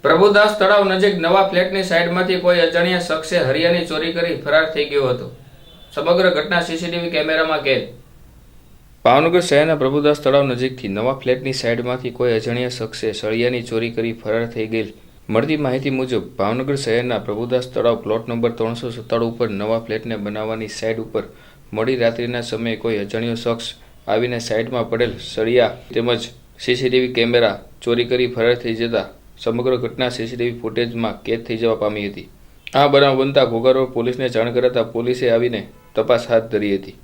પ્રભુદાસ તળાવ નજીક નવા ફ્લેટની સાઈડમાંથી કોઈ અજાણ્યા શખ્સે હરિયાની ચોરી કરી ફરાર થઈ ગયો હતો. સમગ્ર ઘટના સીસીટીવી કેમેરામાં કેદ. ભાવનગર શહેરના પ્રભુદાસ તળાવ નજીકથી નવા ફ્લેટની સાઈડમાંથી કોઈ અજાણ્યા શખ્સે સળિયાની ચોરી કરી ફરાર થઈ ગયેલ. મળતી માહિતી મુજબ ભાવનગર શહેરના પ્રભુદાસ તળાવ પ્લોટ નંબર 397 ઉપર નવા ફ્લેટને બનાવવાની સાઈડ ઉપર મોડી રાત્રિના સમયે કોઈ અજાણ્યો શખ્સ આવીને સાઈડમાં પડેલ સળિયા તેમજ સીસીટીવી કેમેરા ચોરી કરી ફરાર થઈ જતા સમગ્ર ઘટના સીસીટીવી ફૂટેજમાં કેદ થઈ જવા પામી હતી. આ બનાવ બનતા ઘોઘા રોડ પોલીસને જાણ કરાતા પોલીસે આવીને તપાસ હાથ ધરી હતી.